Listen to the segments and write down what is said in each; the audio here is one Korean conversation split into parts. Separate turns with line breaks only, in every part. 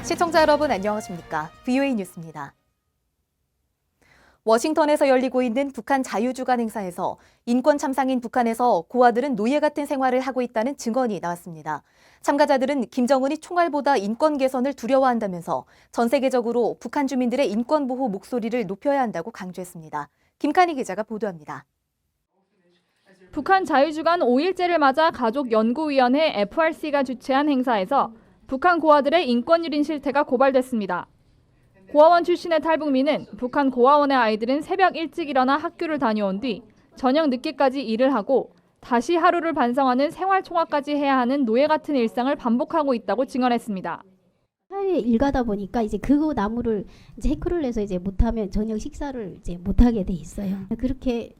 시청자 여러분 안녕하십니까? VOA 뉴스입니다. 워싱턴에서 열리고 있는 북한 자유주간 행사에서 인권 참상인 북한에서 고아들은 노예 같은 생활을 하고 있다는 증언이 나왔습니다. 참가자들은 김정은이 총알보다 인권 개선을 두려워한다면서 전 세계적으로 북한 주민들의 인권 보호 목소리를 높여야 한다고 강조했습니다. 김칸희 기자가 보도합니다.
북한 자유주간 5일째를 맞아 가족연구위원회 FRC가 주최한 행사에서 북한 고아들의 인권유린 실태가 고발됐습니다. 고아원 출신의 탈북민은 북한 고아원의 아이들은 새벽 일찍 일어나 학교를 다녀온 뒤 저녁 늦게까지 일을 하고 다시 하루를 반성하는 생활총화까지 해야 하는 노예 같은 일상을 반복하고 있다고 증언했습니다.
하루에 일 가다 보니까 이제 그 나무를 이제 해크를 해서 이제 못하면 저녁 식사를 이제 못하게 돼 있어요. 그렇게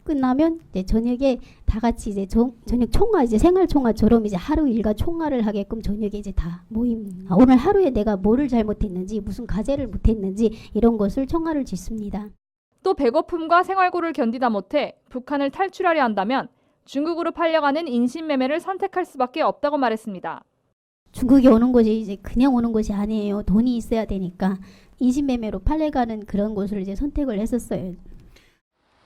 끝나면 이제 저녁에 다 같이 이제 저녁 총화 이제 생활 총화처럼 이제 하루 일과 총화를 하게끔 저녁에 이제 다 모임. 오늘 하루에 내가 뭐를 잘못했는지 무슨 과제를 못했는지 이런 것을 총화를 짓습니다.
또 배고픔과 생활고를 견디다 못해 북한을 탈출하려 한다면 중국으로 팔려가는 인신매매를 선택할 수밖에 없다고 말했습니다.
중국에 오는 것이 이제 그냥 오는 것이 아니에요. 돈이 있어야 되니까 인신매매로 팔려가는 그런 곳을 이제 선택을 했었어요.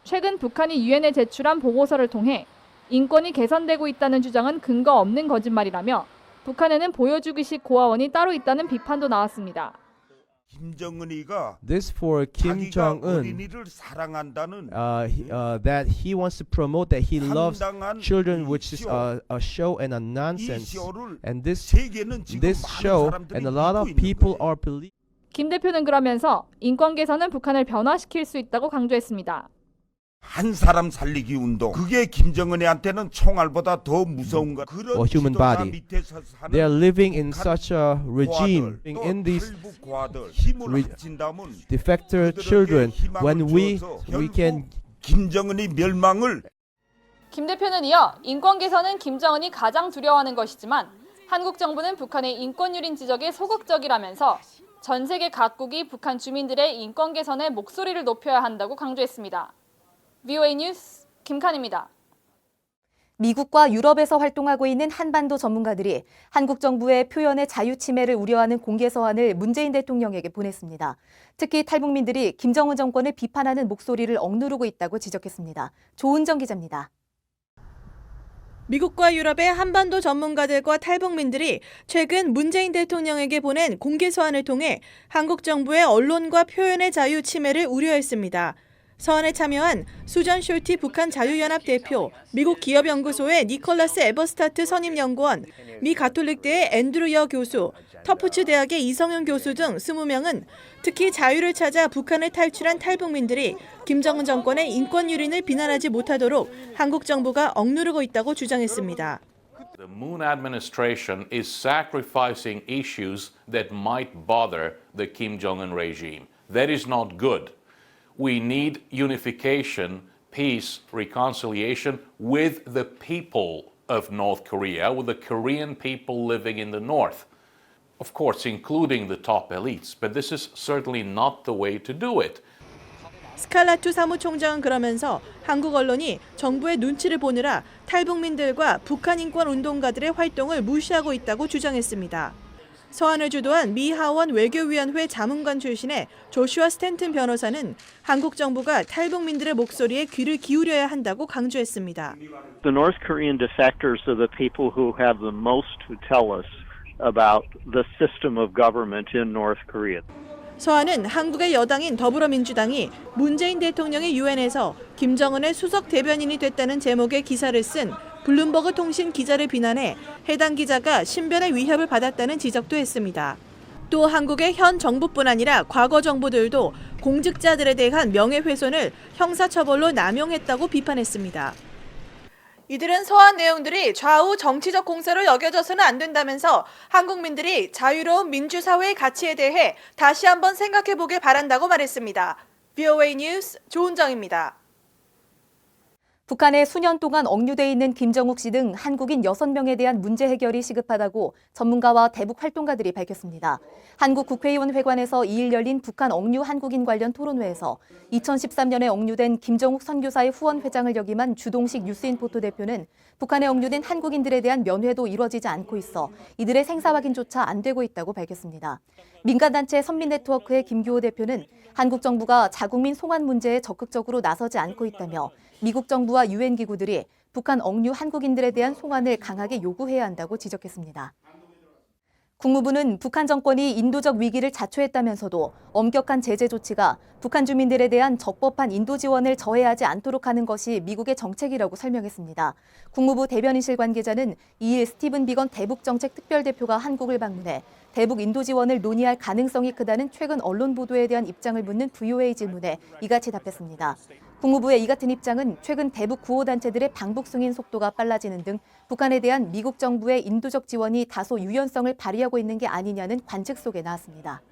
최근 북한이 유엔에 제출한 보고서를 통해 인권이 개선되고 있다는 주장은 근거 없는 거짓말이라며 북한에는 보여주기식 고아원이 따로 있다는 비판도 나왔습니다.
김정은이가
This for Kim
자기가
Jong-un
어린이를 사랑한다는
that he wants to promote that he loves
상당한
children,
이
which is
쇼,
a show and a
이
nonsense.
쇼를
And this
세계는 지금 많은
show
사람들이
and a lot of
믿고 있는
people
거예요.
are believing.
김 대표는 그러면서 인권 개선은 북한을 변화시킬 수 있다고 강조했습니다.
한 사람 살리기 운동 그게 김정은이한테는 총알보다 더 무서운 거. 그런
human
지도자
body.
밑에서 사는
They are living in
북한
such a regime
고아들, 또
in these
탈북 고아들 힘을 합친다면
defector
그들에게
children.
희망을
When we
주어서
can
결국 김정은이 멸망을
김 대표는 이어 인권 개선은 김정은이 가장 두려워하는 것이지만 한국 정부는 북한의 인권 유린 지적에 소극적이라면서 전 세계 각국이 북한 주민들의 인권 개선에 목소리를 높여야 한다고 강조했습니다. VOA 뉴스 김칸입니다.
미국과 유럽에서 활동하고 있는 한반도 전문가들이 한국 정부의 표현의 자유 침해를 우려하는 공개 서한을 문재인 대통령에게 보냈습니다. 특히 탈북민들이 김정은 정권을 비판하는 목소리를 억누르고 있다고 지적했습니다. 조은정 기자입니다.
미국과 유럽의 한반도 전문가들과 탈북민들이 최근 문재인 대통령에게 보낸 공개 서한을 통해 한국 정부의 언론과 표현의 자유 침해를 우려했습니다. 서한에 참여한 수전 숄티 북한 자유연합 대표, 미국 기업연구소의 니콜라스 에버스타트 선임연구원, 미 가톨릭대의 앤드루 여 교수, 터프츠 대학의 이성윤 교수 등 20명은 특히 자유를 찾아 북한을 탈출한 탈북민들이 김정은 정권의 인권 유린을 비난하지 못하도록 한국 정부가 억누르고 있다고 주장했습니다.
The Moon administration is sacrificing issues that might bother the Kim Jong-un regime. That is not good. We need unification, peace, reconciliation with the people of North Korea, with the Korean people living in the north. Of course, including the top elites, but this is certainly not the way to do it.
스칼라투 사무총장은 그러면서 한국 언론이 정부의 눈치를 보느라 탈북민들과 북한 인권 운동가들의 활동을 무시하고 있다고 주장했습니다. 서한을 주도한 미 하원 외교위원회 자문관 출신의 조슈아 스탠튼 변호사는 한국 정부가 탈북민들의 목소리에 귀를 기울여야 한다고 강조했습니다.
The North Korean defectors are the people who have the most to tell us about the system of government in North Korea.
서한은 한국의 여당인 더불어민주당이 문재인 대통령이 유엔에서 김정은의 수석 대변인이 됐다는 제목의 기사를 쓴 블룸버그 통신 기자를 비난해 해당 기자가 신변의 위협을 받았다는 지적도 했습니다. 또 한국의 현 정부뿐 아니라 과거 정부들도 공직자들에 대한 명예훼손을 형사처벌로 남용했다고 비판했습니다. 이들은 서한 내용들이 좌우 정치적 공세로 여겨져서는 안 된다면서 한국민들이 자유로운 민주사회의 가치에 대해 다시 한번 생각해보길 바란다고 말했습니다. VOA 뉴스 조은정입니다.
북한에 수년 동안 억류돼 있는 김정욱 씨 등 한국인 6명에 대한 문제 해결이 시급하다고 전문가와 대북 활동가들이 밝혔습니다. 한국 국회의원 회관에서 2일 열린 북한 억류 한국인 관련 토론회에서 2013년에 억류된 김정욱 선교사의 후원 회장을 역임한 주동식 뉴스인포토 대표는 북한에 억류된 한국인들에 대한 면회도 이루어지지 않고 있어 이들의 생사 확인조차 안 되고 있다고 밝혔습니다. 민간단체 선민네트워크의 김규호 대표는 한국 정부가 자국민 송환 문제에 적극적으로 나서지 않고 있다며 미국 정부와 유엔 기구들이 북한 억류 한국인들에 대한 송환을 강하게 요구해야 한다고 지적했습니다. 국무부는 북한 정권이 인도적 위기를 자초했다면서도 엄격한 제재 조치가 북한 주민들에 대한 적법한 인도 지원을 저해하지 않도록 하는 것이 미국의 정책이라고 설명했습니다. 국무부 대변인실 관계자는 2일 스티븐 비건 대북정책 특별대표가 한국을 방문해 대북 인도 지원을 논의할 가능성이 크다는 최근 언론 보도에 대한 입장을 묻는 VOA 질문에 이같이 답했습니다. 국무부의 이 같은 입장은 최근 대북 구호단체들의 방북 승인 속도가 빨라지는 등 북한에 대한 미국 정부의 인도적 지원이 다소 유연성을 발휘하고 있는 게 아니냐는 관측 속에 나왔습니다.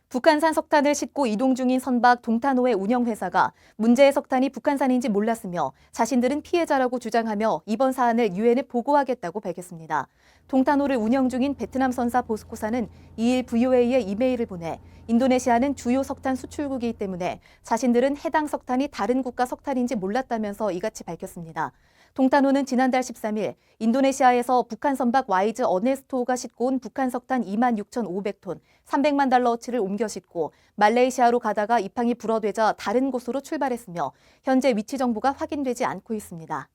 북한산 석탄을 싣고 이동 중인 선박 동탄호의 운영회사가 문제의 석탄이 북한산인지 몰랐으며 자신들은 피해자라고 주장하며 이번 사안을 유엔에 보고하겠다고 밝혔습니다. 동탄호를 운영 중인 베트남 선사 보스코사는 2일 VOA에 이메일을 보내 인도네시아는 주요 석탄 수출국이기 때문에 자신들은 해당 석탄이 다른 국가 석탄인지 몰랐다면서 이같이 밝혔습니다. 동탄호는 지난달 13일 인도네시아에서 북한 선박 와이즈 어네스토가 싣고 온 북한 석탄 26,500톤, 300만 달러어치를 옮겨 싣고 말레이시아로 가다가 입항이 불어되자 다른 곳으로 출발했으며 현재 위치 정보가 확인되지 않고 있습니다.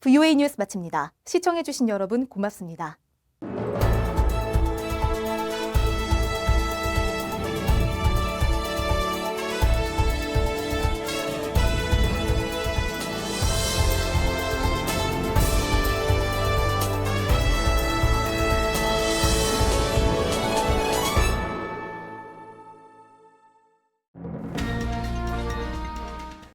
VOA 뉴스 마칩니다. 시청해주신 여러분 고맙습니다.